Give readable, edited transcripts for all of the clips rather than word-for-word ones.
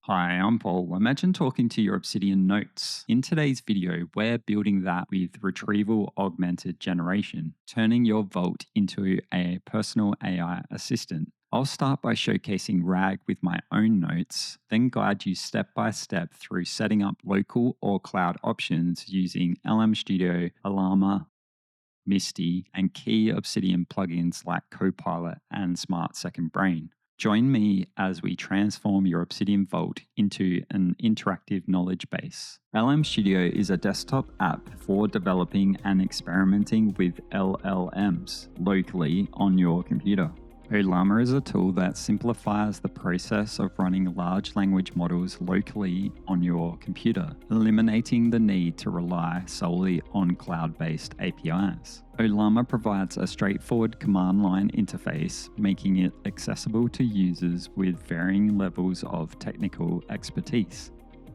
Hi, I'm Paul. Imagine talking to your Obsidian notes. In today's video, we're building that with Retrieval-Augmented Generation, turning your Vault into a personal AI assistant. I'll start by showcasing RAG with my own notes, then guide you step by step through setting up local or cloud options using lmstudio, Ollama, Misty, and key Obsidian plugins like CoPilot and Smart Second Brain. Join me as we transform your Obsidian Vault into an interactive knowledge base. LM Studio is a desktop app for developing and experimenting with LLMs locally on your computer. Ollama is a tool that simplifies the process of running large language models locally on your computer, eliminating the need to rely solely on cloud-based APIs. Ollama provides a straightforward command line interface, making it accessible to users with varying levels of technical expertise.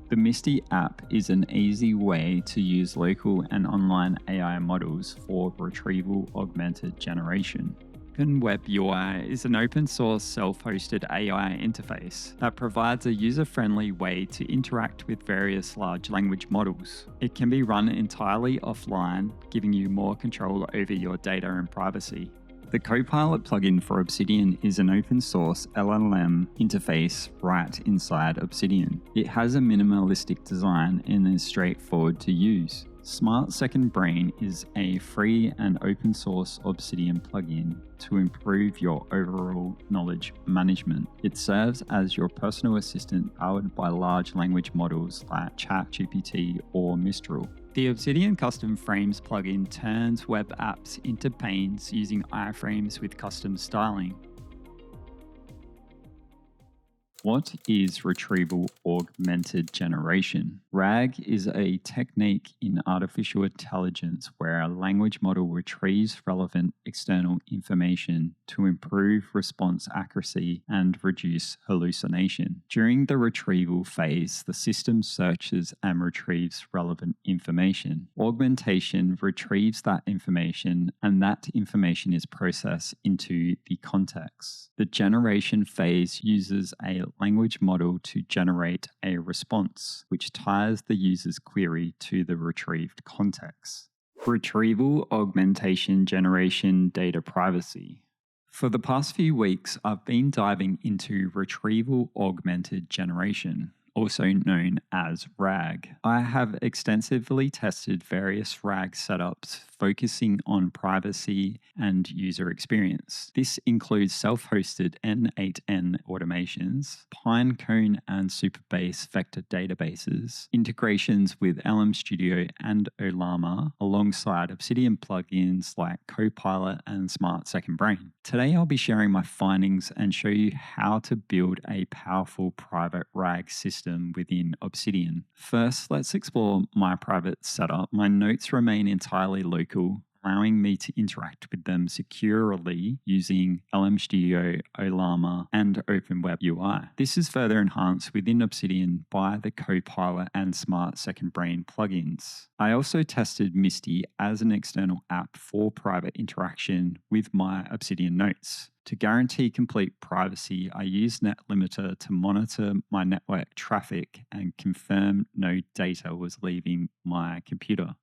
The Misty app is an easy way to use local and online AI models for retrieval-augmented generation. Web UI is an open-source self-hosted AI interface that provides a user-friendly way to interact with various large language models. It can be run entirely offline, giving you more control over your data and privacy. The CoPilot plugin for Obsidian is an open-source LLM interface right inside Obsidian. It has a minimalistic design and is straightforward to use. Smart Second Brain is a free and open source Obsidian plugin to improve your overall knowledge management. It serves as your personal assistant powered by large language models like ChatGPT or Mistral. The Obsidian Custom Frames plugin turns web apps into panes using iframes with custom styling. What is Retrieval-Augmented Generation? RAG is a technique in artificial intelligence where a language model retrieves relevant external information to improve response accuracy and reduce hallucination. During the retrieval phase, the system searches and retrieves relevant information. Augmentation retrieves that information, and that information is processed into the context. The generation phase uses a language model to generate a response, which ties the user's query to the retrieved context. Retrieval Augmentation Generation Data Privacy. For the past few weeks, I've been diving into Retrieval Augmented Generation, also known as RAG. I have extensively tested various RAG setups focusing on privacy and user experience. This includes self-hosted N8N automations, Pinecone and Supabase vector databases, integrations with lmstudio and Ollama, alongside Obsidian plugins like CoPilot and Smart Second Brain. Today I'll be sharing my findings and show you how to build a powerful private RAG system within Obsidian. First, let's explore my private setup. My notes remain entirely local, allowing me to interact with them securely using lmstudio, Ollama, and OpenWeb UI. This is further enhanced within Obsidian by the CoPilot and Smart Second Brain plugins. I also tested Misty as an external app for private interaction with my Obsidian notes. To guarantee complete privacy, I use NetLimiter to monitor my network traffic and confirm no data was leaving my computer.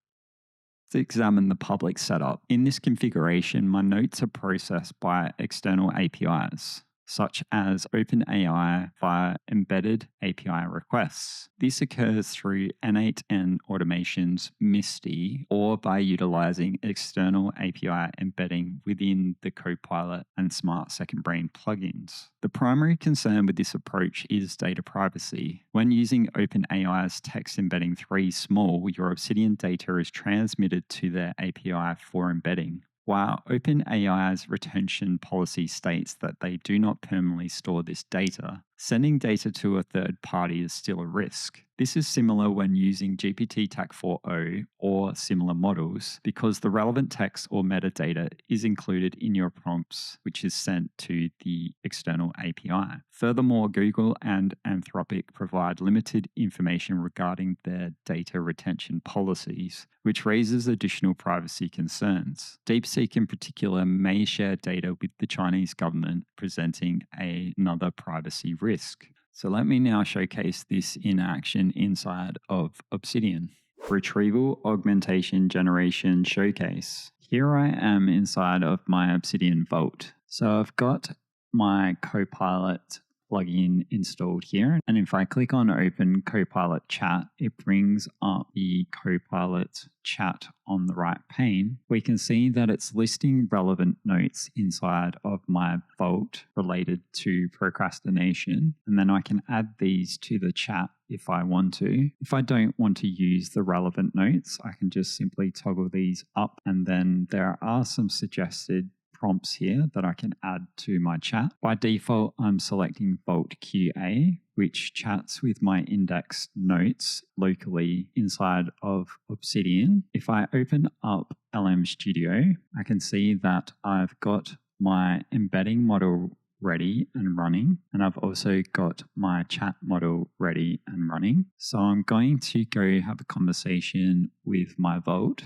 Let's examine the public setup. In this configuration, my notes are processed by external APIs, such as OpenAI via embedded API requests. This occurs through N8N automations, Misty, or by utilizing external API embedding within the CoPilot and Smart Second Brain plugins. The primary concern with this approach is data privacy. When using OpenAI's text embedding 3 small, your Obsidian data is transmitted to their API for embedding. While OpenAI's retention policy states that they do not permanently store this data, sending data to a third party is still a risk. This is similar when using GPT-TAC4o or similar models because the relevant text or metadata is included in your prompts, which is sent to the external API. Furthermore, Google and Anthropic provide limited information regarding their data retention policies, which raises additional privacy concerns. DeepSeek in particular may share data with the Chinese government, presenting another privacy risk. So let me now showcase this in action inside of Obsidian. Retrieval-Augmented Generation Showcase. Here I am inside of my Obsidian Vault. So I've got my CoPilot plugin installed here. And if I click on Open CoPilot Chat, it brings up the CoPilot chat on the right pane. We can see that it's listing relevant notes inside of my Vault related to procrastination. And then I can add these to the chat if I want to. If I don't want to use the relevant notes, I can just simply toggle these up. And then there are some suggested prompts here that I can add to my chat. By default, I'm selecting Vault QA, which chats with my indexed notes locally inside of Obsidian. If I open up lmstudio, I can see that I've got my embedding model ready and running, and I've also got my chat model ready and running. So I'm going to go have a conversation with my Vault.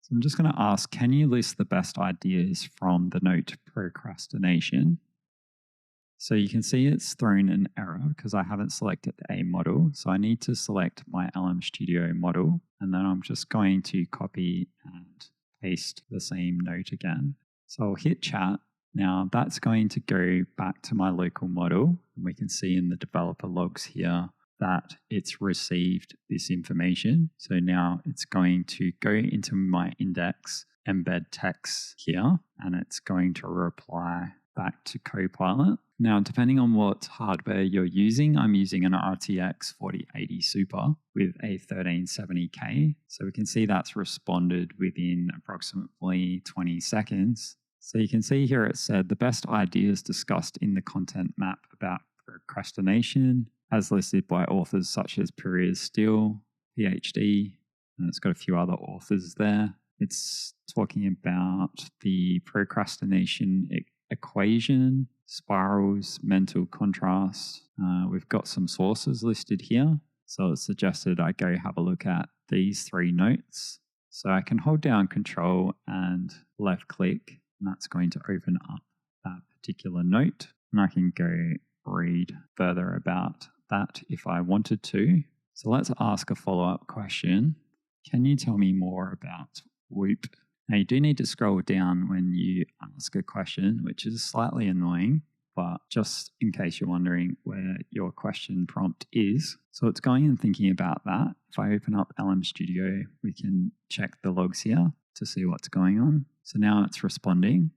So I'm just going to ask, can you list the best ideas from the note procrastination? So you can see it's thrown an error because I haven't selected a model. So I need to select my LM Studio model, and then I'm just going to copy and paste the same note again. So I'll hit chat. Now that's going to go back to my local model. And we can see in the developer logs here that it's received this information. So now it's going to go into my index, embed text here, and it's going to reply back to CoPilot. Now, depending on what hardware you're using, I'm using an RTX 4080 Super with a 1370K. So we can see that's responded within approximately 20 seconds. So you can see here it said the best ideas discussed in the content map about procrastination, as listed by authors such as Piers Steele, PhD, and it's got a few other authors there. It's talking about the procrastination equation, spirals, mental contrast. We've got some sources listed here. So it's suggested I go have a look at these 3 notes. So I can hold down Control and left click, and that's going to open up that particular note. And I can go read further about that if I wanted to. So let's ask a follow-up question. Can you tell me more about Whoop? Now you do need to scroll down when you ask a question, which is slightly annoying, but just in case you're wondering where your question prompt is. So it's going and thinking about that. If I open up LM Studio, we can check the logs here to see what's going on. So now it's responding.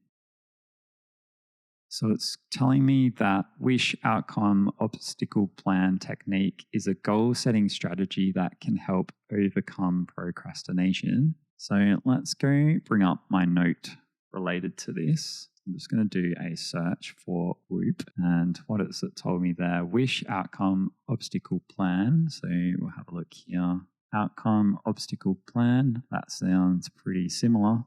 So it's telling me that Wish Outcome Obstacle Plan Technique is a goal-setting strategy that can help overcome procrastination. So let's go bring up my note related to this. I'm just going to do a search for Whoop. And what is it told me there? Wish Outcome Obstacle Plan. So we'll have a look here. Outcome Obstacle Plan. That sounds pretty similar.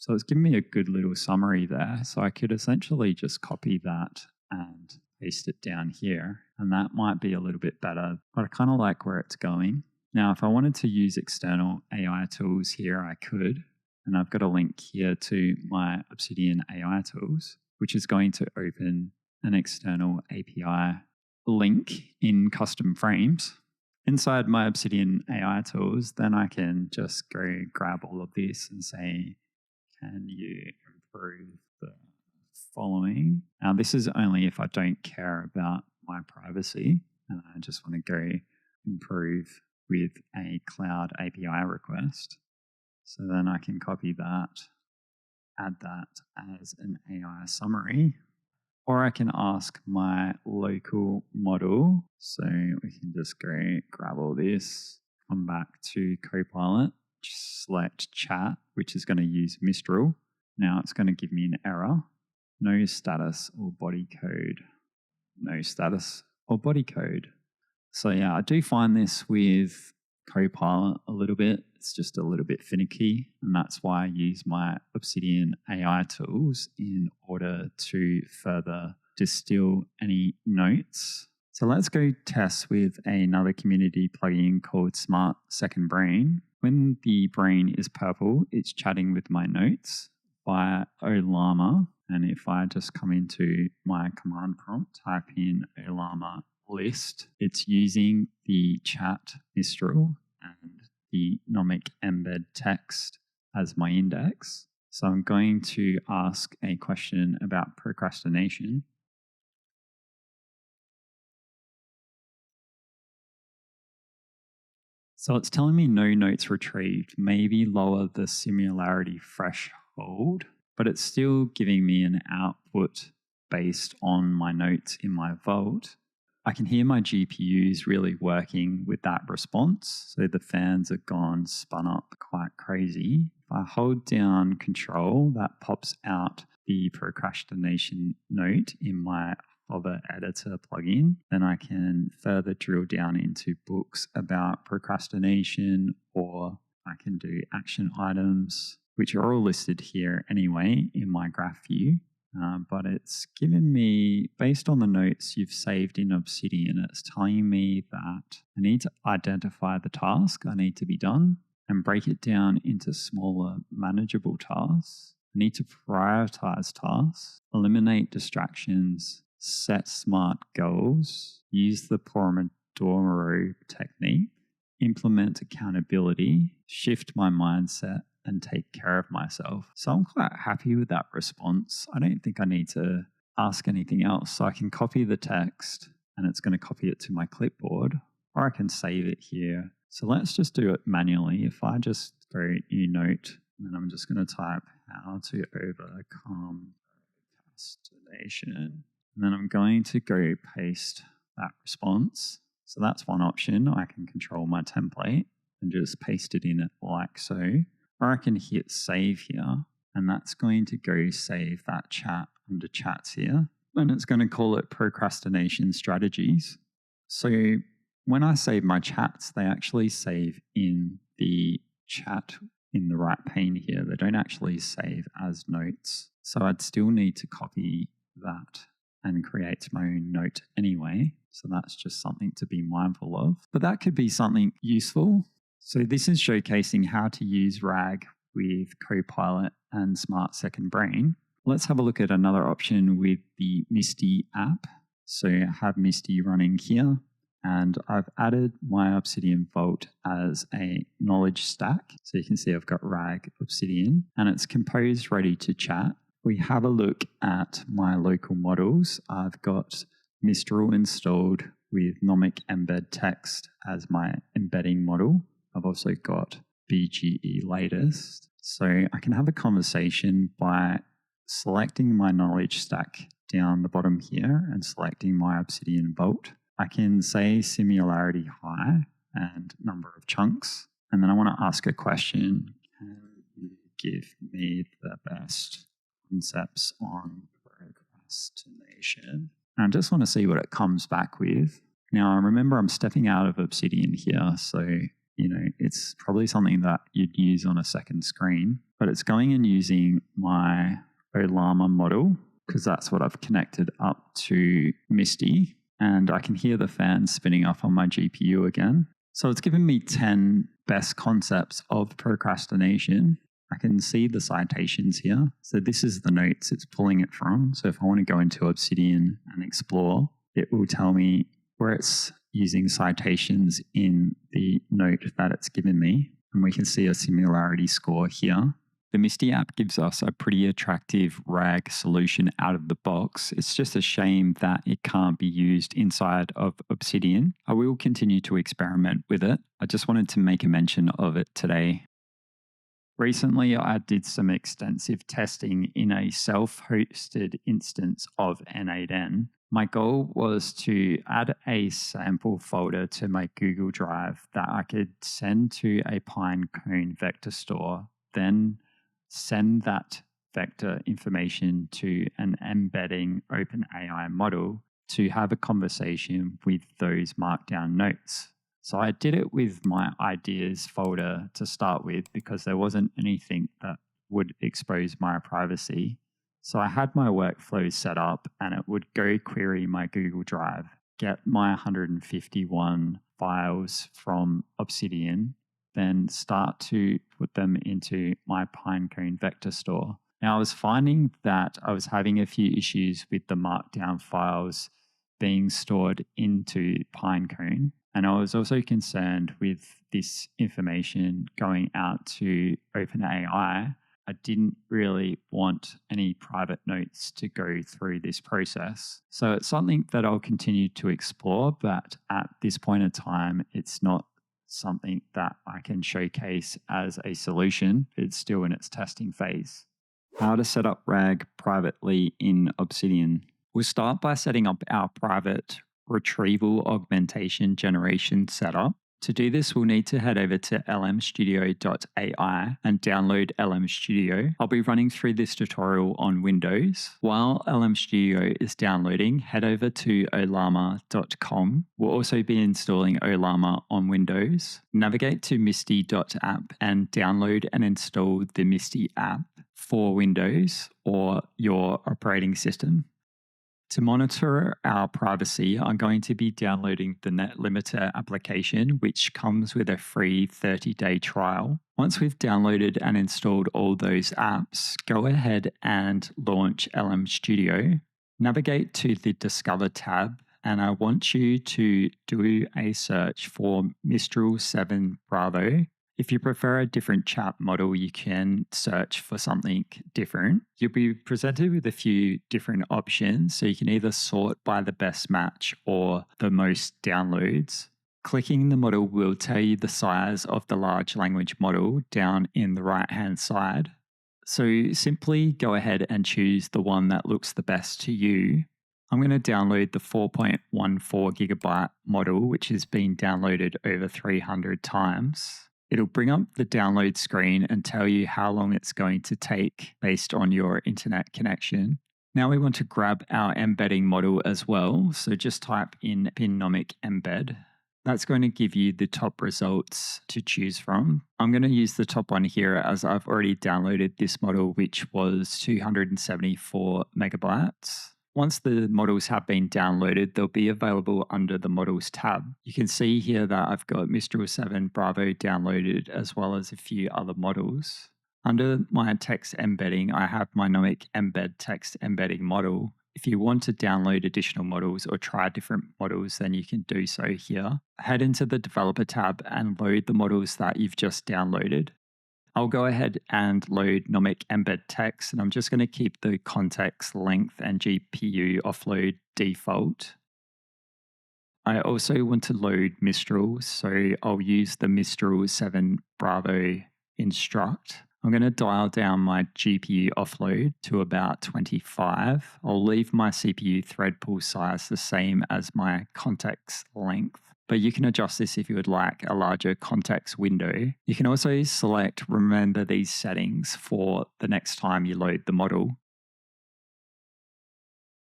So it's given me a good little summary there. So I could essentially just copy that and paste it down here. And that might be a little bit better, but I kind of like where it's going. Now, if I wanted to use external AI tools here, I could. And I've got a link here to my Obsidian AI tools, which is going to open an external API link in custom frames. Inside my Obsidian AI tools, then I can just go grab all of this and say, can you improve the following? Now, this is only if I don't care about my privacy and I just want to go improve with a cloud API request. So then I can copy that, add that as an AI summary, or I can ask my local model. So we can just go grab all this, come back to CoPilot, select chat, which is going to use Mistral. Now it's going to give me an error. No status or body code. No status or body code. So yeah, I do find this with CoPilot a little bit. It's just a little bit finicky, and that's why I use my Obsidian AI tools in order to further distill any notes. So let's go test with another community plugin called Smart Second Brain. When the brain is purple, it's chatting with my notes via Ollama. And if I just come into my command prompt, type in Ollama list. It's using the chat Mistral and the nomic embed text as my index. So I'm going to ask a question about procrastination. So it's telling me no notes retrieved, maybe lower the similarity threshold, but it's still giving me an output based on my notes in my vault. I can hear my GPUs really working with that response. So the fans are gone, spun up quite crazy. If I hold down Control, that pops out the procrastination note in my Hover Editor plugin. Then I can further drill down into books about procrastination, or I can do action items, which are all listed here anyway in my graph view. But it's given me, based on the notes you've saved in Obsidian, it's telling me that I need to identify the task I need to be done and break it down into smaller, manageable tasks. I need to prioritize tasks, eliminate distractions, set smart goals, use the Pomodoro technique, implement accountability, shift my mindset, and take care of myself. So I'm quite happy with that response. I don't think I need to ask anything else. So I can copy the text and it's going to copy it to my clipboard, or I can save it here. So let's just do it manually. If I just go new note, and then I'm just going to type how to overcome procrastination. And then I'm going to go paste that response. So that's one option. I can control my template and just paste it in it like so. Or I can hit save here, and that's going to go save that chat under chats here. And it's going to call it procrastination strategies. So when I save my chats, they actually save in the chat in the right pane here. They don't actually save as notes. So I'd still need to copy that and create my own note anyway. So that's just something to be mindful of. But that could be something useful. So this is showcasing how to use RAG with CoPilot and Smart Second Brain. Let's have a look at another option with the Misty app. So I have Misty running here, and I've added my Obsidian Vault as a knowledge stack. So you can see I've got RAG Obsidian, and it's composed ready to chat. We have a look at my local models. I've got Mistral installed with nomic embed text as my embedding model. I've also got BGE latest. So I can have a conversation by selecting my knowledge stack down the bottom here and selecting my Obsidian Vault. I can say similarity high and number of chunks. And then I want to ask a question. Can you give me the best concepts on procrastination? And I just want to see what it comes back with. Now, remember, I'm stepping out of Obsidian here, so it's probably something that you'd use on a second screen, but it's going and using my Ollama model because that's what I've connected up to Misty, and I can hear the fans spinning up on my GPU again. So it's given me 10 best concepts of procrastination. I can see the citations here. So this is the notes it's pulling it from. So if I want to go into Obsidian and explore, it will tell me where it's using citations in the note that it's given me. And we can see a similarity score here. The Misty app gives us a pretty attractive RAG solution out of the box. It's just a shame that it can't be used inside of Obsidian. I will continue to experiment with it. I just wanted to make a mention of it today. Recently, I did some extensive testing in a self-hosted instance of N8N. My goal was to add a sample folder to my Google Drive that I could send to a Pinecone vector store, then send that vector information to an embedding OpenAI model to have a conversation with those markdown notes. So I did it with my ideas folder to start with because there wasn't anything that would expose my privacy. So I had my workflow set up and it would go query my Google Drive, get my 151 files from Obsidian, then start to put them into my Pinecone vector store. Now I was finding that I was having a few issues with the markdown files being stored into Pinecone. And I was also concerned with this information going out to OpenAI. I didn't really want any private notes to go through this process. So it's something that I'll continue to explore, but at this point in time, it's not something that I can showcase as a solution. It's still in its testing phase. How to set up RAG privately in Obsidian. We'll start by setting up our private Retrieval-Augmented Generation setup. To do this, we'll need to head over to lmstudio.ai and download lmstudio. I'll be running through this tutorial on Windows. While lmstudio is downloading, head over to ollama.com. We'll also be installing Ollama on Windows. Navigate to msty.app and download and install the Misty app for Windows or your operating system. To monitor our privacy, I'm going to be downloading the Net Limiter application, which comes with a free 30-day trial. Once we've downloaded and installed all those apps, go ahead and launch LM Studio. Navigate to the Discover tab, and I want you to do a search for Mistral 7 Bravo. If you prefer a different chat model, you can search for something different. You'll be presented with a few different options, so you can either sort by the best match or the most downloads. Clicking the model will tell you the size of the large language model down in the right-hand side. So simply go ahead and choose the one that looks the best to you. I'm going to download the 4.14 gigabyte model, which has been downloaded over 300 times. It'll bring up the download screen and tell you how long it's going to take based on your internet connection. Now we want to grab our embedding model as well. So just type in Pinomic embed. That's going to give you the top results to choose from. I'm going to use the top one here as I've already downloaded this model, which was 274 megabytes. Once the models have been downloaded, they'll be available under the Models tab. You can see here that I've got Mistral 7 Bravo downloaded as well as a few other models. Under my text embedding, I have my Nomic Embed text embedding model. If you want to download additional models or try different models, then you can do so here. Head into the Developer tab and load the models that you've just downloaded. I'll go ahead and load Nomic Embed Text, and I'm just going to keep the context length and GPU offload default. I also want to load Mistral, so I'll use the Mistral 7 Bravo instruct. I'm going to dial down my GPU offload to about 25. I'll leave my CPU thread pool size the same as my context length, but you can adjust this if you would like a larger context window. You can also select remember these settings for the next time you load the model.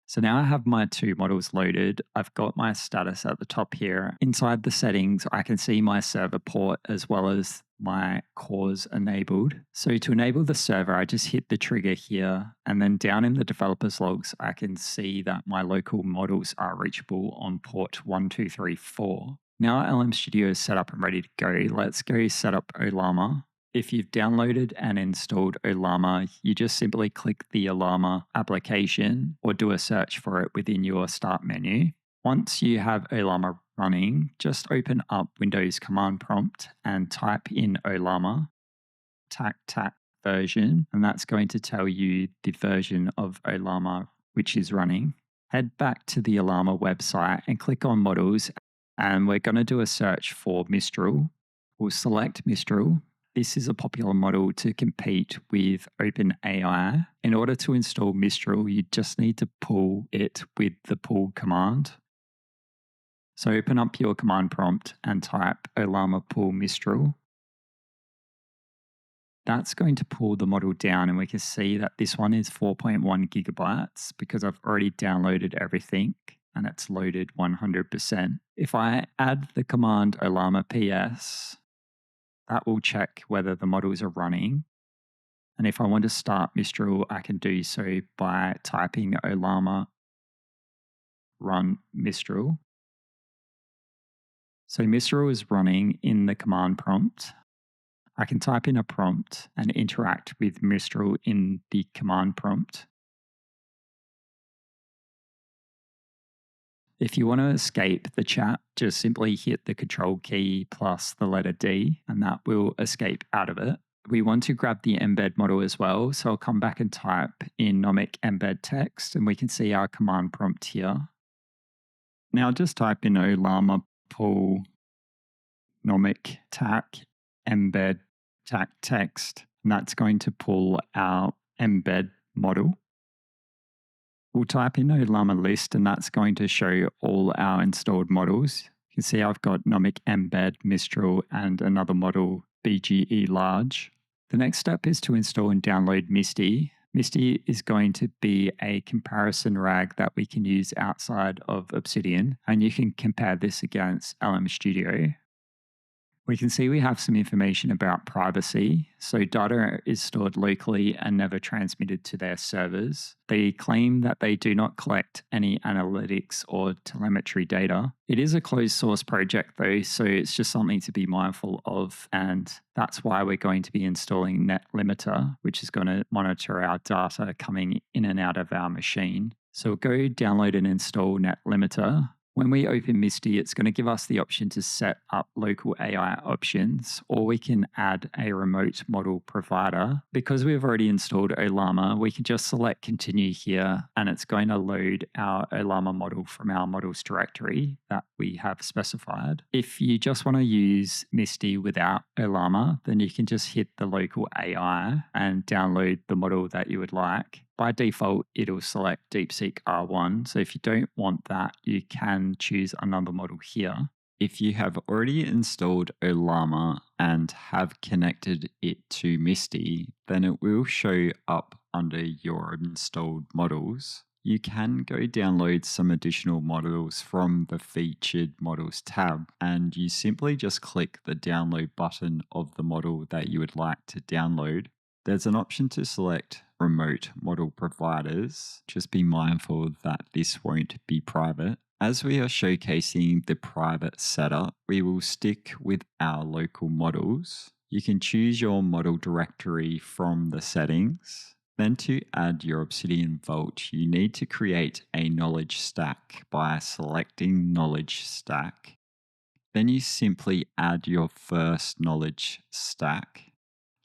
So now I have my two models loaded. I've got my status at the top here. Inside the settings, I can see my server port as well as my cores enabled. So to enable the server, I just hit the trigger here, and then down in the developers logs, I can see that my local models are reachable on port 1234. Now LM Studio is set up and ready to go. Let's go set up Ollama. If you've downloaded and installed Ollama, you just simply click the Ollama application or do a search for it within your start menu. Once you have Ollama running, just open up Windows command prompt and type in Ollama, tac version, and that's going to tell you the version of Ollama which is running. Head back to the Ollama website and click on models, and we're going to do a search for Mistral. We'll select Mistral. This is a popular model to compete with OpenAI. In order to install Mistral, you just need to pull it with the pull command. So open up your command prompt and type Ollama pull Mistral. That's going to pull the model down, and we can see that this one is 4.1 gigabytes because I've already downloaded everything and it's loaded 100%. If I add the command Ollama PS, that will check whether the models are running. And if I want to start Mistral, I can do so by typing Ollama run Mistral. So Mistral is running in the command prompt. I can type in a prompt and interact with Mistral in the command prompt. If you want to escape the chat, just simply hit the Control key plus the letter D, and that will escape out of it. We want to grab the embed model as well, so I'll come back and type in nomic embed text, and we can see our command prompt here. Now just type in Ollama pull nomic tac embed tac text, and that's going to pull our embed model. We'll type in Ollama list, and that's going to show all our installed models. You can see I've got nomic embed, Mistral, and another model, BGE large. The next step is to install and download MSty. MSty is going to be a comparison RAG that we can use outside of Obsidian, and you can compare this against lmstudio. We can see we have some information about privacy. So data is stored locally and never transmitted to their servers. They claim that they do not collect any analytics or telemetry data. It is a closed source project though, so it's just something to be mindful of. And that's why we're going to be installing NetLimiter, which is going to monitor our data coming in and out of our machine. So we'll go download and install NetLimiter. When we open MSty, it's going to give us the option to set up local AI options, or we can add a remote model provider. Because we've already installed Ollama, we can just select continue here, and it's going to load our Ollama model from our models directory that we have specified. If you just want to use MSty without Ollama, then you can just hit the local AI and download the model that you would like. By default, it'll select DeepSeek R1. So if you don't want that, you can choose another model here. If you have already installed Ollama and have connected it to MSty, then it will show up under your installed models. You can go download some additional models from the Featured Models tab, and you simply just click the download button of the model that you would like to download. There's an option to select remote model providers. Just be mindful that this won't be private. As we are showcasing the private setup, we will stick with our local models. You can choose your model directory from the settings. Then to add your Obsidian Vault, you need to create a knowledge stack by selecting knowledge stack. Then you simply add your first knowledge stack.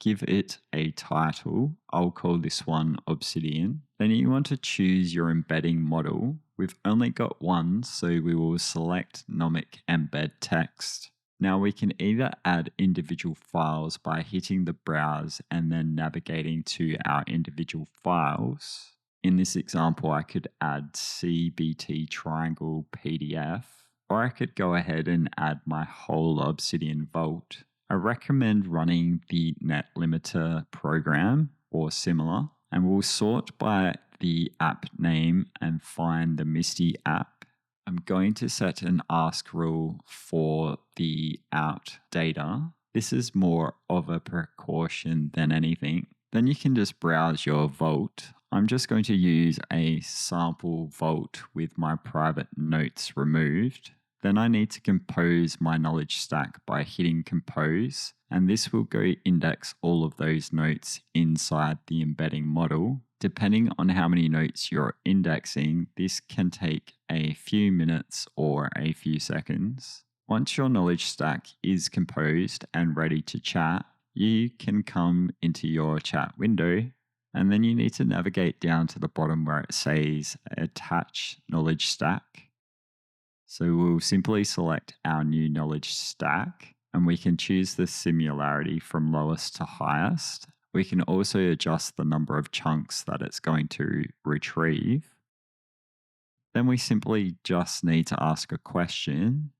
Give it a title. I'll call this one Obsidian. Then you want to choose your embedding model. We've only got one, so we will select nomic embed text. Now we can either add individual files by hitting the browse and then navigating to our individual files. In this example, I could add CBT triangle PDF, or I could go ahead and add my whole Obsidian Vault. I recommend running the NetLimiter program or similar, and we'll sort by the app name and find the MSty app. I'm going to set an ask rule for the out data. This is more of a precaution than anything. Then you can just browse your vault. I'm just going to use a sample vault with my private notes removed. Then I need to compose my knowledge stack by hitting compose, and this will go index all of those notes inside the embedding model. Depending on how many notes you're indexing, this can take a few minutes or a few seconds. Once your knowledge stack is composed and ready to chat, you can come into your chat window, and then you need to navigate down to the bottom where it says attach knowledge stack. So we'll simply select our new knowledge stack, and we can choose the similarity from lowest to highest. We can also adjust the number of chunks that it's going to retrieve. Then we simply just need to ask a question.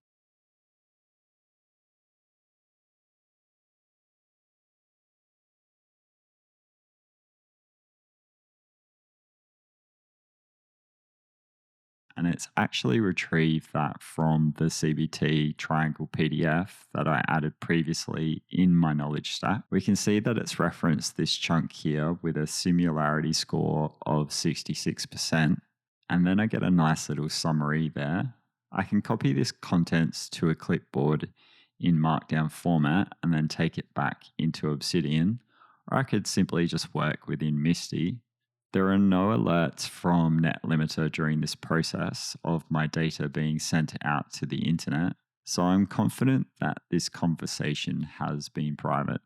And it's actually retrieved that from the CBT triangle PDF that I added previously in my knowledge stack. We can see that it's referenced this chunk here with a similarity score of 66%. And then I get a nice little summary there. I can copy this contents to a clipboard in Markdown format and then take it back into Obsidian, or I could simply just work within MSty. There are no alerts from NetLimiter during this process of my data being sent out to the internet, so I'm confident that this conversation has been private.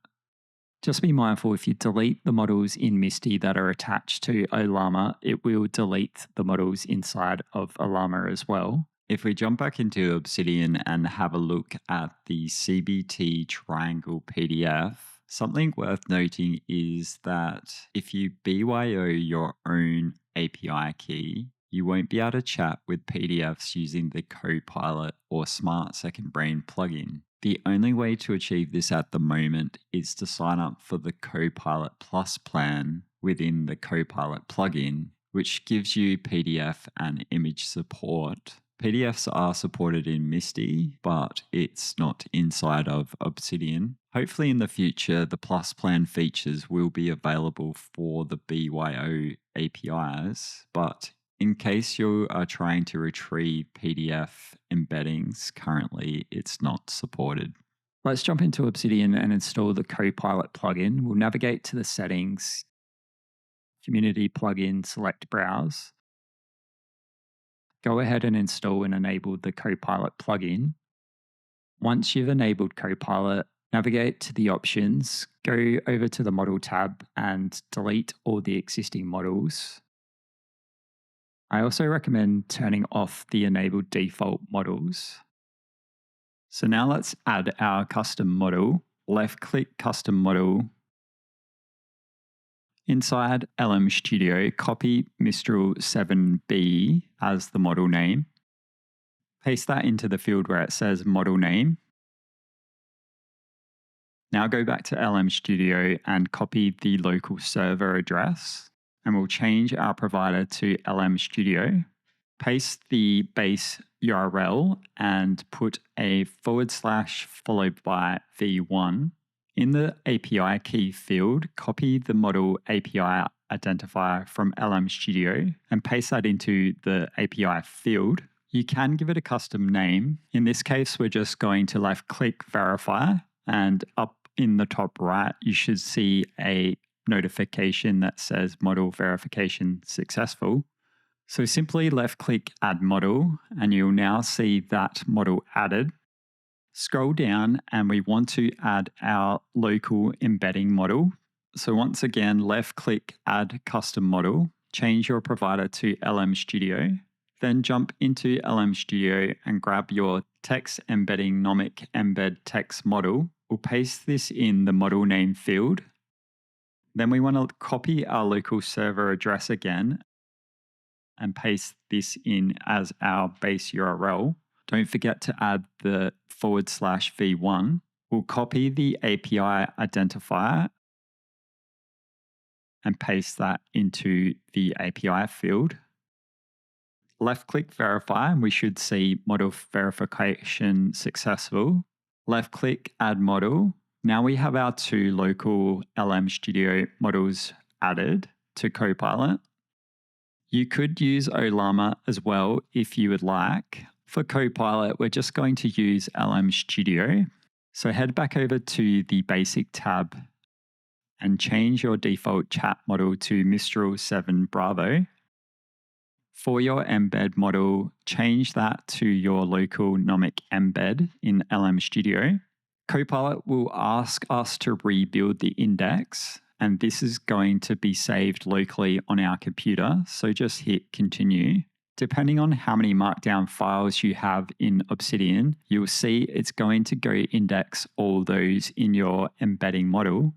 Just be mindful, if you delete the models in MSty that are attached to Ollama, it will delete the models inside of Ollama as well. If we jump back into Obsidian and have a look at the CBT triangle PDF, something worth noting is that if you BYO your own API key, you won't be able to chat with PDFs using the CoPilot or Smart Second Brain plugin. The only way to achieve this at the moment is to sign up for the CoPilot Plus plan within the CoPilot plugin, which gives you PDF and image support. PDFs are supported in MSty, but it's not inside of Obsidian. Hopefully in the future, the Plus plan features will be available for the BYO APIs, but in case you are trying to retrieve PDF embeddings, currently it's not supported. Let's jump into Obsidian and install the CoPilot plugin. We'll navigate to the settings, Community Plugin, select Browse. Go ahead and install and enable the CoPilot plugin. Once you've enabled CoPilot, navigate to the options, go over to the Model tab and delete all the existing models. I also recommend turning off the enabled default models. So now let's add our custom model. Left-click Custom Model. Inside LM Studio, copy Mistral 7B as the model name. Paste that into the field where it says model name. Now go back to LM Studio and copy the local server address, and we'll change our provider to LM Studio. Paste the base URL and put a / followed by v1. In the API key field, copy the model API identifier from LM Studio and paste that into the API field. You can give it a custom name. In this case, we're just going to left-click verify, and up in the top right, you should see a notification that says model verification successful. So simply left-click Add Model, and you'll now see that model added. Scroll down and we want to add our local embedding model. So once again, left-click Add Custom Model, change your provider to LM Studio, then jump into LM Studio and grab your text embedding nomic embed text model. We'll paste this in the model name field. Then we want to copy our local server address again and paste this in as our base URL. Don't forget to add the / v1. We'll copy the API identifier and paste that into the API field. Left-click verify, and we should see model verification successful. Left-click Add Model. Now we have our two local LM Studio models added to CoPilot. You could use Ollama as well if you would like. For CoPilot, we're just going to use LM Studio. So head back over to the Basic tab and change your default chat model to Mistral 7 Bravo. For your embed model, change that to your local nomic embed in LM Studio. CoPilot will ask us to rebuild the index, and this is going to be saved locally on our computer, so just hit continue. Depending on how many markdown files you have in Obsidian, you'll see it's going to go index all those in your embedding model.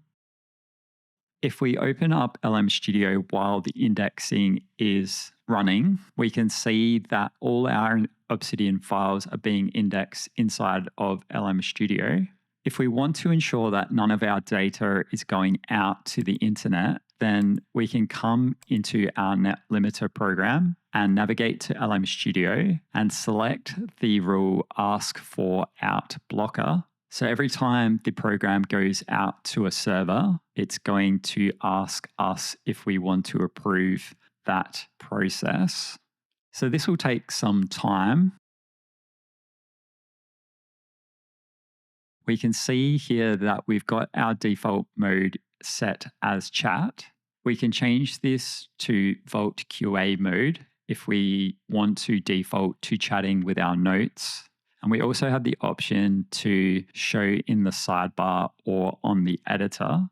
If we open up LM Studio while the indexing is running, we can see that all our Obsidian files are being indexed inside of LM Studio. If we want to ensure that none of our data is going out to the internet, then we can come into our NetLimiter program and navigate to LM Studio and select the rule Ask for Out blocker. So every time the program goes out to a server, it's going to ask us if we want to approve that process. So this will take some time. We can see here that we've got our default mode set as chat. We can change this to Vault QA mode if we want to default to chatting with our notes. And we also have the option to show in the sidebar or on the editor.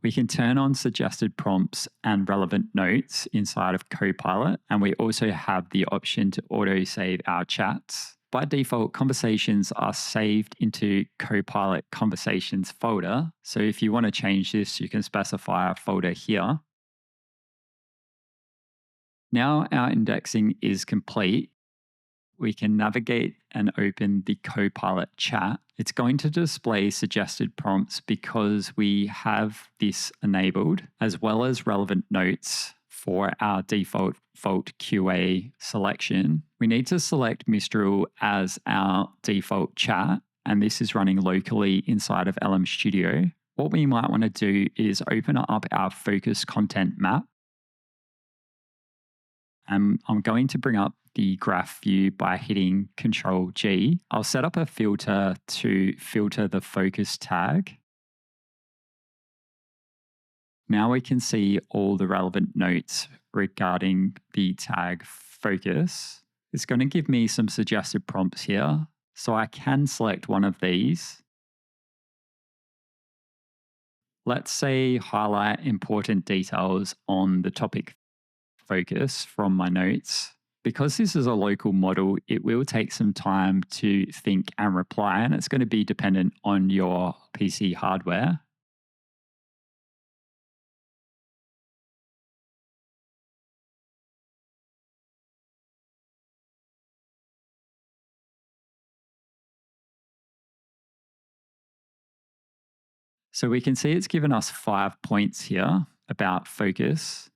We can turn on suggested prompts and relevant notes inside of CoPilot, and we also have the option to auto-save our chats. By default, conversations are saved into CoPilot Conversations folder. So if you want to change this, you can specify a folder here. Now our indexing is complete. We can navigate and open the CoPilot chat. It's going to display suggested prompts because we have this enabled, as well as relevant notes for our default Vault QA selection. We need to select Mistral as our default chat, and this is running locally inside of lmstudio. What we might want to do is open up our focus content map. And I'm going to bring up the graph view by hitting Control G. I'll set up a filter to filter the focus tag. Now we can see all the relevant notes regarding the tag focus. It's going to give me some suggested prompts here. So I can select one of these. Let's say highlight important details on the topic focus from my notes. Because this is a local model, it will take some time to think and reply, and it's going to be dependent on your PC hardware. So we can see it's given us 5 points here about focus.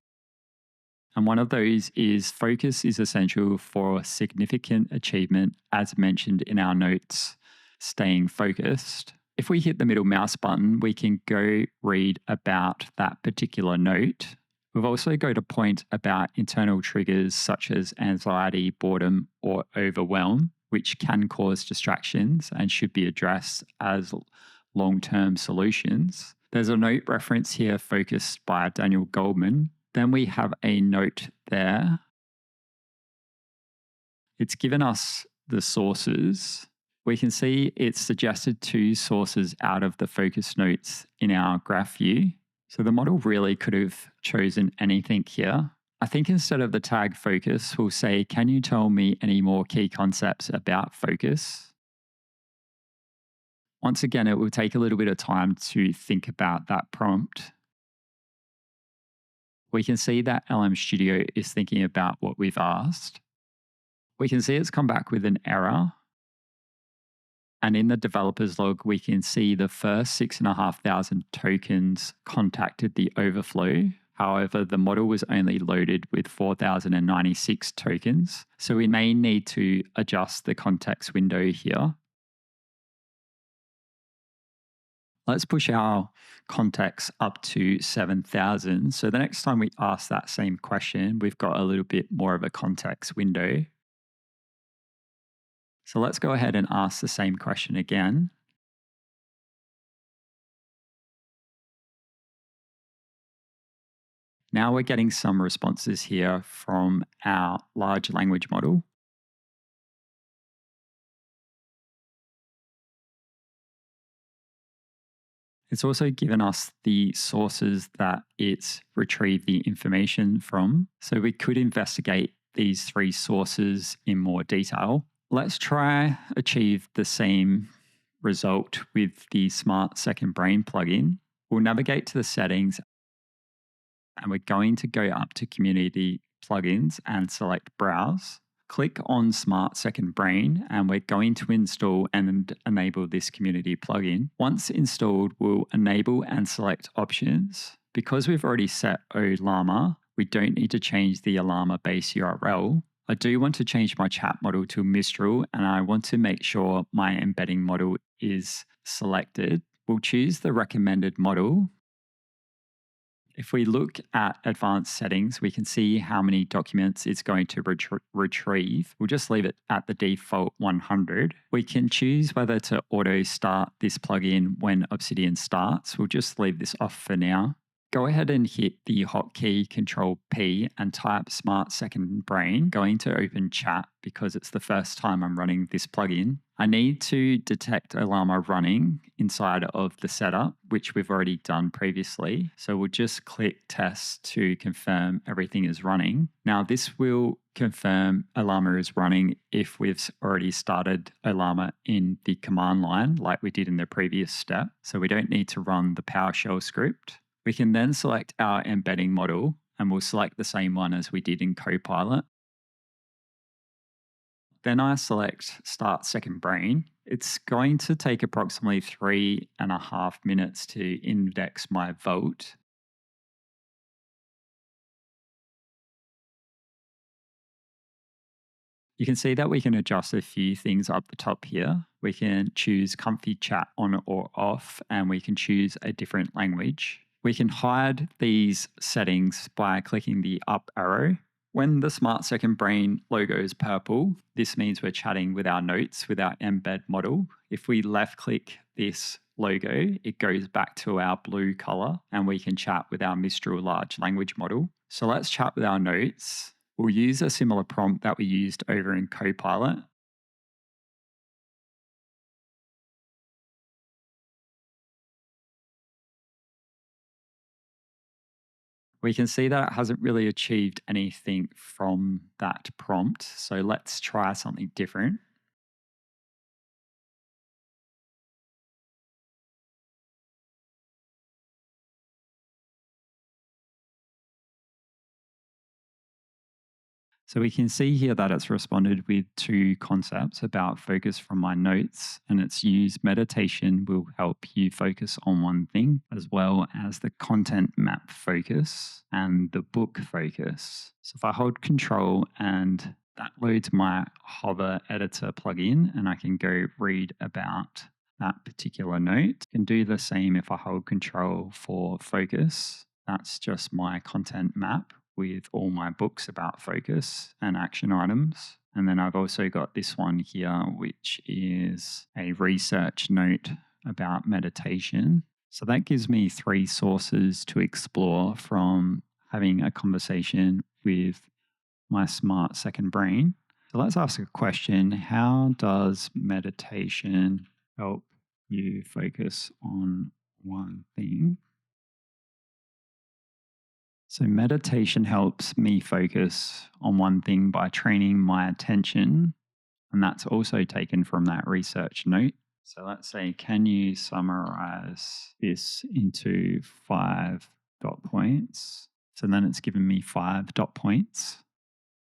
And one of those is focus is essential for significant achievement, as mentioned in our notes, staying focused. If we hit the middle mouse button, we can go read about that particular note. We've also got a point about internal triggers such as anxiety, boredom, or overwhelm, which can cause distractions and should be addressed as long-term solutions. There's a note reference here focused by Daniel Goldman. Then we have a note there. It's given us the sources. We can see it's suggested 2 sources out of the focus notes in our graph view. So the model really could have chosen anything here. I think instead of the tag focus, we'll say, can you tell me any more key concepts about focus? Once again, it will take a little bit of time to think about that prompt. We can see that LM Studio is thinking about what we've asked. We can see it's come back with an error. And in the developer's log, we can see the first 6,500 tokens contacted the overflow. However, the model was only loaded with 4,096 tokens. So we may need to adjust the context window here. Let's push our context up to 7,000. So the next time we ask that same question, we've got a little bit more of a context window. So let's go ahead and ask the same question again. Now we're getting some responses here from our large language model. It's also given us the sources that it's retrieved the information from. So we could investigate these 3 sources in more detail. Let's try achieve the same result with the Smart Second Brain plugin. We'll navigate to the settings and we're going to go up to Community Plugins and select Browse. Click on Smart Second Brain and we're going to install and enable this community plugin. Once installed, we'll enable and select options. Because we've already set Ollama, we don't need to change the Ollama base URL. I do want to change my chat model to Mistral and I want to make sure my embedding model is selected. We'll choose the recommended model. If we look at advanced settings, we can see how many documents it's going to retrieve. We'll just leave it at the default 100. We can choose whether to auto start this plugin when Obsidian starts. We'll just leave this off for now. go ahead and hit the hotkey Control P and type Smart Second Brain, going to open chat because it's the first time I'm running this plugin. I need to detect Ollama running inside of the setup, which we've already done previously. So we'll just click test to confirm everything is running. Now this will confirm Ollama is running if we've already started Ollama in the command line like we did in the previous step. So we don't need to run the PowerShell script. We can then select our embedding model and we'll select the same one as we did in CoPilot. Then I select Start Second Brain. It's going to take approximately 3.5 minutes to index my vault. You can see that we can adjust a few things up the top here. We can choose comfy chat on or off, and we can choose a different language. We can hide these settings by clicking the up arrow. When the Smart Second Brain logo is purple, this means we're chatting with our notes with our embed model. If we left click this logo, it goes back to our blue color and we can chat with our Mistral large language model. So let's chat with our notes. We'll use a similar prompt that we used over in CoPilot. We can see that it hasn't really achieved anything from that prompt. So let's try something different. So we can see here that it's responded with two concepts about focus from my notes, and it's used meditation will help you focus on one thing, as well as the content map focus and the book focus. So if I hold control and that loads my hover editor plugin, and I can go read about that particular note. I can do the same if I hold control for focus. That's just my content map with all my books about focus and action items. And then I've also got this one here, which is a research note about meditation. So that gives me 3 sources to explore from having a conversation with my smart second brain. So let's ask a question. How does meditation help you focus on one thing? So meditation helps me focus on one thing by training my attention. And that's also taken from that research note. So let's say, can you summarize this into 5 dot points? So then it's given me 5 dot points.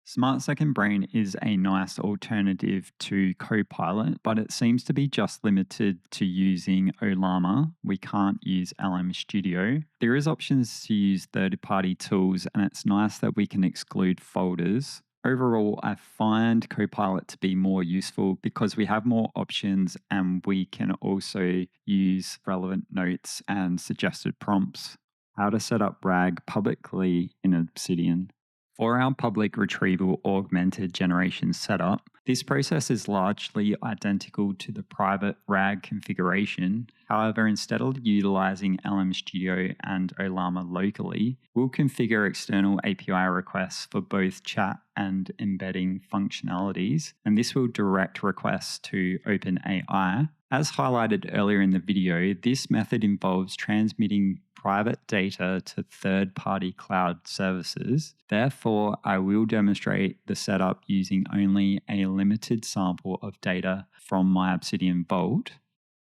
Smart Second Brain is a nice alternative to CoPilot, but it seems to be just limited to using Ollama. We can't use lmstudio. There is options to use third-party tools, and it's nice that we can exclude folders. Overall, I find CoPilot to be more useful because we have more options and we can also use relevant notes and suggested prompts. How to set up RAG publicly in Obsidian. For our public retrieval augmented generation setup, this process is largely identical to the private RAG configuration. However, instead of utilizing lmstudio and Ollama locally, we'll configure external API requests for both chat and embedding functionalities, and this will direct requests to OpenAI. As highlighted earlier in the video, this method involves transmitting private data to third-party cloud services. Therefore, I will demonstrate the setup using only a limited sample of data from my Obsidian Vault.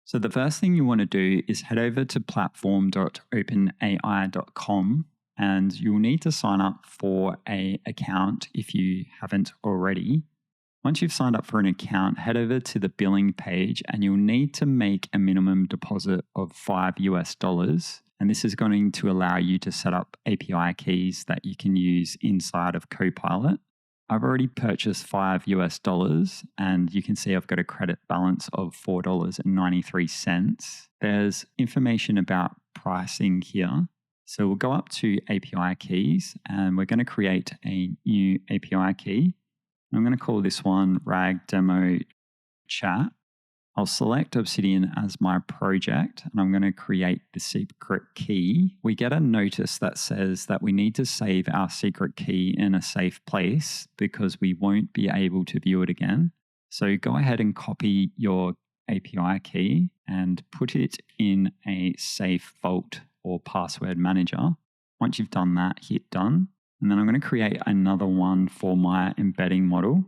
So the first thing you want to do is head over to platform.openai.com and you'll need to sign up for an account if you haven't already. Once you've signed up for an account, head over to the billing page and you'll need to make a minimum deposit of $5. And this is going to allow you to set up API keys that you can use inside of CoPilot. I've already purchased $5 and you can see I've got a credit balance of $4.93. There's information about pricing here. So we'll go up to API keys and we're going to create a new API key. I'm going to call this one RAG Demo Chat. I'll select Obsidian as my project and I'm going to create the secret key. We get a notice that says that we need to save our secret key in a safe place because we won't be able to view it again. So go ahead and copy your API key and put it in a safe vault or password manager. Once you've done that, hit done. And then I'm going to create another one for my embedding model.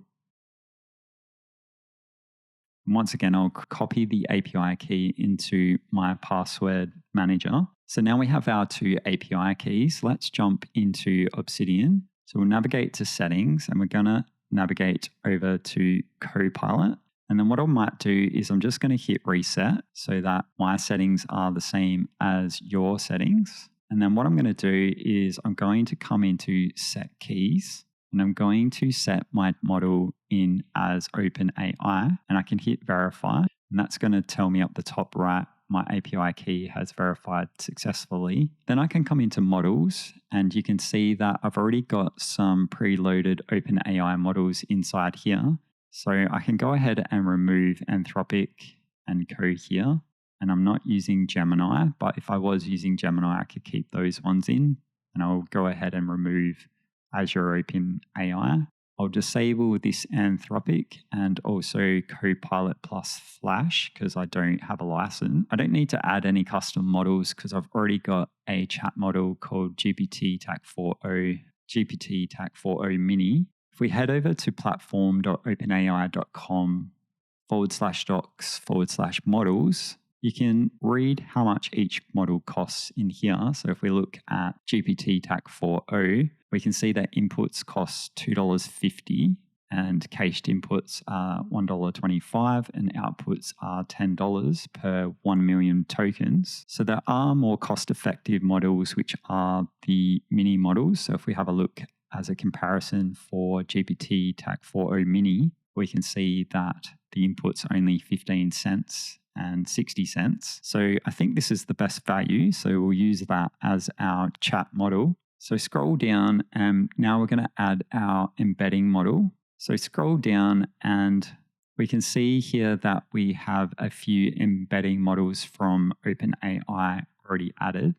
Once again, I'll copy the API key into my password manager. So now we have our two API keys. Let's jump into Obsidian. So we'll navigate to settings and we're going to navigate over to CoPilot. And then what I might do is I'm just going to hit reset so that my settings are the same as your settings. And then what I'm going to do is I'm going to come into set keys. And I'm going to set my model in as OpenAI and I can hit verify. And that's going to tell me up the top right, my API key has verified successfully. Then I can come into models and you can see that I've already got some preloaded OpenAI models inside here. So I can go ahead and remove Anthropic and go here. And I'm not using Gemini, but if I was using Gemini, I could keep those ones in. And I'll go ahead and remove Azure OpenAI. I'll disable this Anthropic and also CoPilot plus Flash because I don't have a license. I don't need to add any custom models because I've already got a chat model called GPT-TAC-4o Mini. If we head over to platform.openai.com/docs/models, you can read how much each model costs in here. So if we look at GPT-TAC-4o, we can see that inputs cost $2.50 and cached inputs are $1.25 and outputs are $10 per 1 million tokens. So there are more cost-effective models, which are the mini models. So if we have a look as a comparison for GPT-TAC-4o Mini, we can see that the input's only 15 cents and 60 cents. So I think this is the best value. So we'll use that as our chat model. So scroll down and now we're going to add our embedding model. So scroll down and we can see here that we have a few embedding models from OpenAI already added.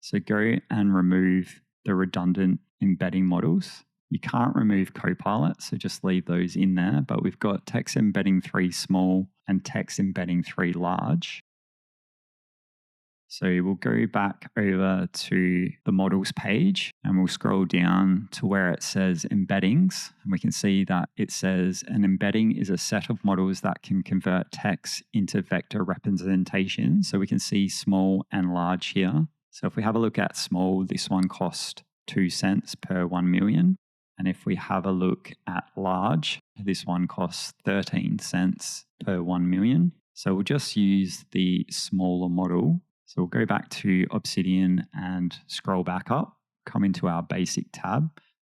So go and remove the redundant embedding models. You can't remove CoPilot, so just leave those in there. But we've got text embedding 3 small and text embedding 3 large. So we'll go back over to the models page and we'll scroll down to where it says embeddings. And we can see that it says an embedding is a set of models that can convert text into vector representation. So we can see small and large here. So if we have a look at small, this one cost 2 cents per 1 million. And if we have a look at large, this one costs 13 cents per 1 million. So we'll just use the smaller model. So we'll go back to Obsidian and scroll back up, come into our basic tab.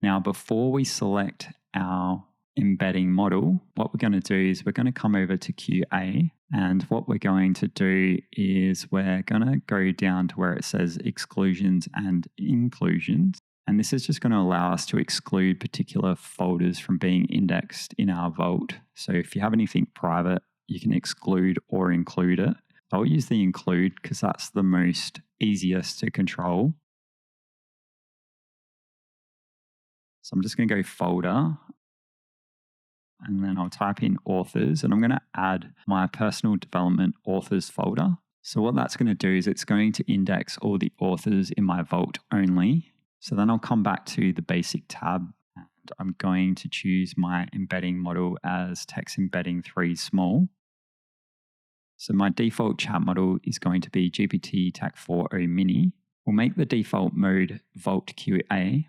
Now, before we select our embedding model, what we're going to do is we're going to come over to QA. And what we're going to do is we're going to go down to where it says exclusions and inclusions. And this is just going to allow us to exclude particular folders from being indexed in our vault. So if you have anything private, you can exclude or include it. I'll use the include because that's the most easiest to control. So I'm just going to go folder and then I'll type in authors and I'm going to add my personal development authors folder. So what that's going to do is it's going to index all the authors in my vault only. So then I'll come back to the basic tab and I'm going to choose my embedding model as text embedding 3 small. So my default chat model is going to be GPT-TAC-4o Mini. We'll make the default mode Vault QA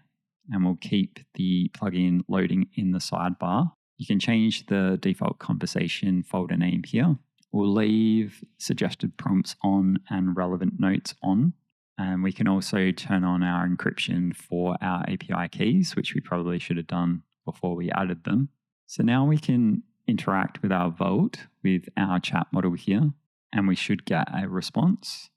and we'll keep the plugin loading in the sidebar. You can change the default conversation folder name here. We'll leave suggested prompts on and relevant notes on. And we can also turn on our encryption for our API keys, which we probably should have done before we added them. So now we can interact with our Vault with our chat model here, and we should get a response.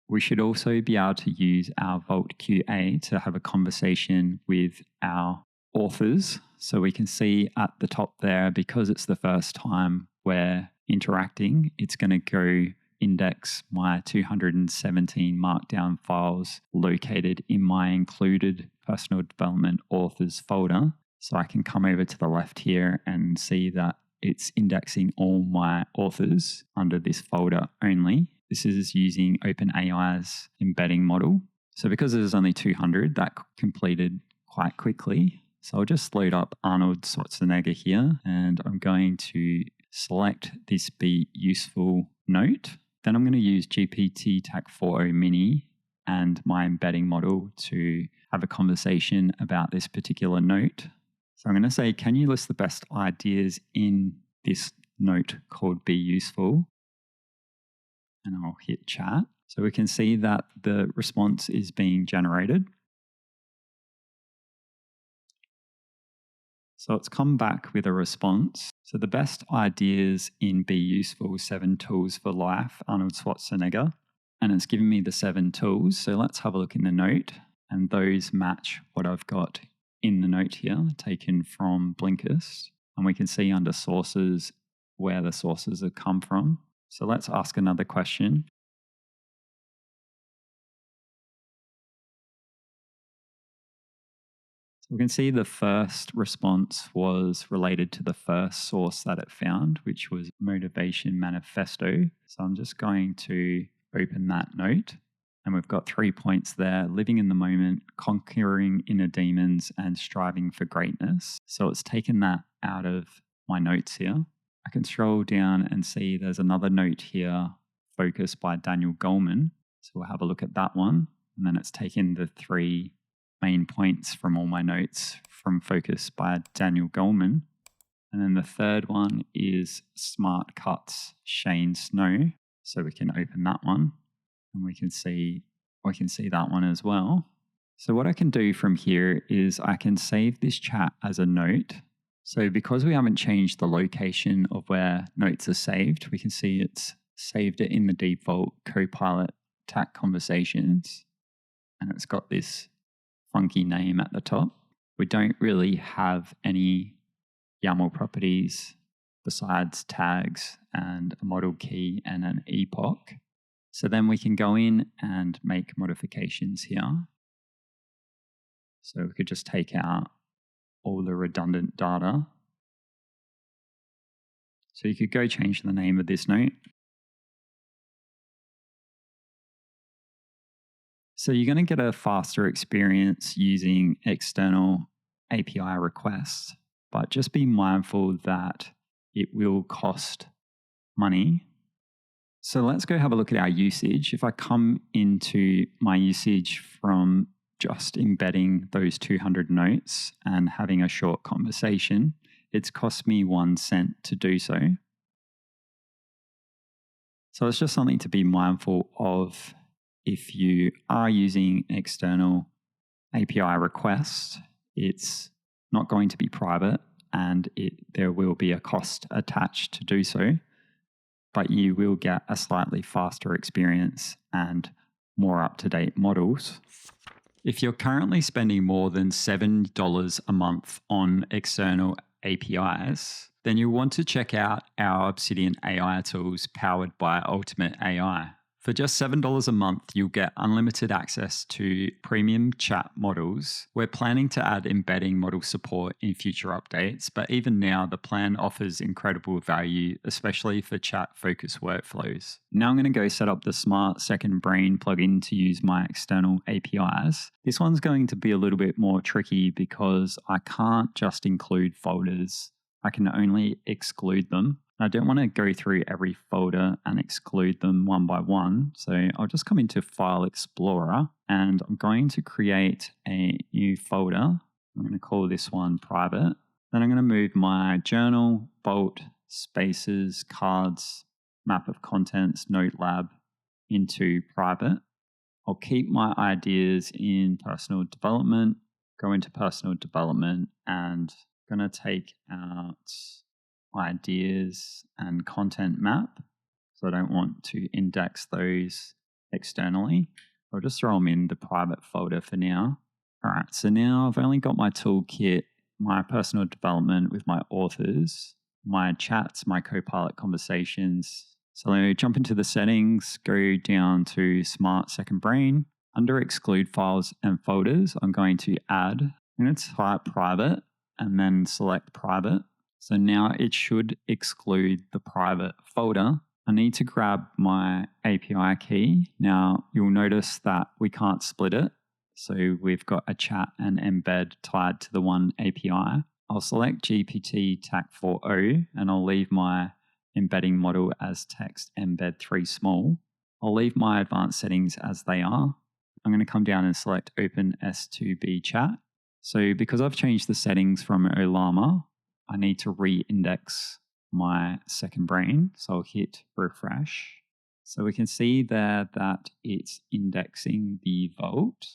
We should also be able to use our Vault QA to have a conversation with our authors. So we can see at the top there, because it's the first time we're interacting, it's going to go index my 217 markdown files located in my included personal development authors folder. So I can come over to the left here and see that it's indexing all my authors under this folder only. This is using OpenAI's embedding model. So because there's only 200, that completed quite quickly. So I'll just load up Arnold Schwarzenegger here, and I'm going to select this Be Useful note. Then I'm going to use GPT TAC 4o Mini and my embedding model to have a conversation about this particular note. So I'm going to say, can you list the best ideas in this note called Be Useful? And I'll hit chat. So we can see that the response is being generated. So it's come back with a response. So the best ideas in Be Useful, 7 tools for life, Arnold Schwarzenegger. And it's given me the 7 tools. So let's have a look in the note. And those match what I've got in the note here, taken from Blinkist. And we can see under sources where the sources have come from. So let's ask another question. So we can see the first response was related to the first source that it found, which was Motivation Manifesto. So I'm just going to open that note. And we've got 3 points there: living in the moment, conquering inner demons, and striving for greatness. So it's taken that out of my notes here. I can scroll down and see there's another note here, Focus by Daniel Goleman. So we'll have a look at that one. And then it's taken the 3 main points from all my notes from Focus by Daniel Goleman. And then the third one is Smart Cuts, Shane Snow. So we can open that one and we can see that one as well. So what I can do from here is I can save this chat as a note. So because we haven't changed the location of where notes are saved, we can see it's saved it in the default CoPilot TAC conversations. And it's got this funky name at the top. We don't really have any YAML properties besides tags and a model key and an epoch. So then we can go in and make modifications here. So we could just take out all the redundant data. So you could go change the name of this note. So you're going to get a faster experience using external API requests, but just be mindful that it will cost money. So let's go have a look at our usage. If I come into my usage from just embedding those 200 notes and having a short conversation, it's cost me 1 cent to do so. So it's just something to be mindful of. If you are using external API requests, it's not going to be private and there will be a cost attached to do so, but you will get a slightly faster experience and more up-to-date models. If you're currently spending more than $7 a month on external APIs, then you'll want to check out our Obsidian AI tools powered by Ultimate AI. For just $7 a month, you'll get unlimited access to premium chat models. We're planning to add embedding model support in future updates, but even now, the plan offers incredible value, especially for chat-focused workflows. Now I'm going to go set up the Smart Second Brain plugin to use my external APIs. This one's going to be a little bit more tricky because I can't just include folders. I can only exclude them. I don't want to go through every folder and exclude them one by one. So I'll just come into File Explorer and I'm going to create a new folder. I'm going to call this one private. Then I'm going to move my journal, Vault, spaces, cards, map of contents, Note Lab into private. I'll keep my ideas in personal development, go into personal development and I'm going to take out ideas and content map. So I don't want to index those externally. I'll just throw them in the private folder for now. All right, so now I've only got my toolkit, my personal development with my authors. my chats, my CoPilot conversations. So let me jump into the settings, go down to Smart Second Brain. Under Exclude Files and Folders, I'm going to add. I'm going to type private and then select private. So now it should exclude the private folder. I need to grab my API key. Now you'll notice that we can't split it. So we've got a chat and embed tied to the one API. I'll select GPT TAC4O and I'll leave my embedding model as text embed 3 small. I'll leave my advanced settings as they are. I'm going to come down and select Open S2B chat. So because I've changed the settings from Ollama, I need to re-index my second brain. So I'll hit refresh. So we can see there that it's indexing the vault.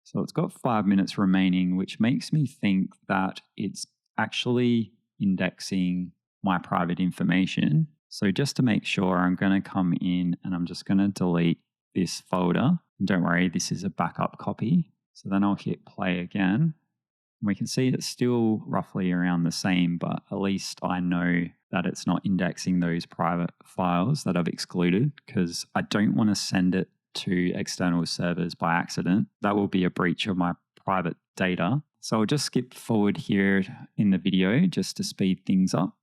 So it's got 5 minutes remaining, which makes me think that it's actually indexing my private information. So just to make sure, I'm going to come in and I'm just going to delete this folder. Don't worry, this is a backup copy. So then I'll hit play again. We can see it's still roughly around the same, but at least I know that it's not indexing those private files that I've excluded, because I don't want to send it to external servers by accident. That will be a breach of my private data. So I'll just skip forward here in the video just to speed things up.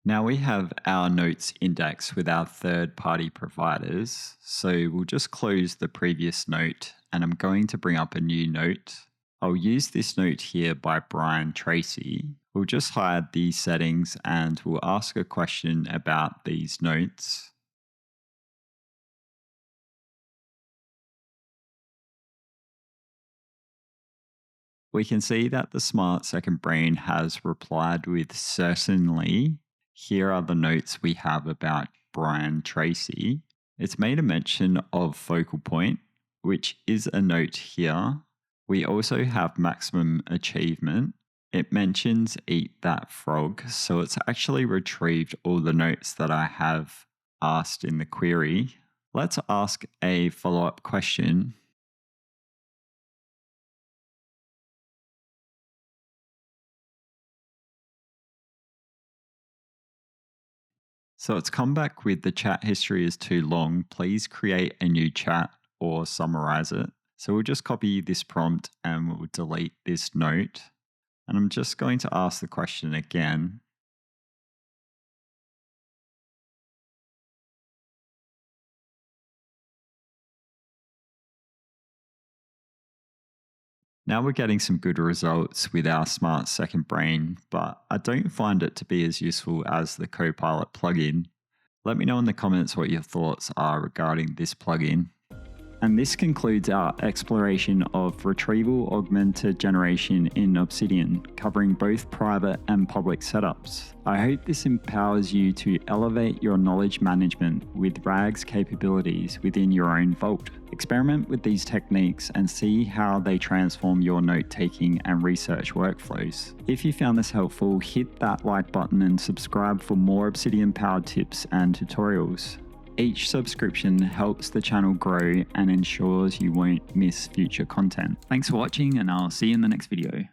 Now we have our notes indexed with our third-party providers. So we'll just close the previous note and I'm going to bring up a new note. I'll use this note here by Brian Tracy. We'll just hide these settings and we'll ask a question about these notes. We can see that the Smart Second Brain has replied with certainly. Here are the notes we have about Brian Tracy. It's made a mention of focal point, which is a note here. We also have maximum achievement. It mentions eat that frog, so it's actually retrieved all the notes that I have asked in the query. Let's ask a follow-up question. So it's come back with the chat history is too long. Please create a new chat or summarize it. So we'll just copy this prompt and we'll delete this note. And I'm just going to ask the question again. Now we're getting some good results with our Smart Second Brain, but I don't find it to be as useful as the CoPilot plugin. Let me know in the comments what your thoughts are regarding this plugin. And this concludes our exploration of Retrieval-Augmented Generation in Obsidian, covering both private and public setups. I hope this empowers you to elevate your knowledge management with RAG's capabilities within your own vault. Experiment with these techniques and see how they transform your note-taking and research workflows. If you found this helpful, hit that like button and subscribe for more Obsidian-powered tips and tutorials. Each subscription helps the channel grow and ensures you won't miss future content. Thanks for watching and I'll see you in the next video.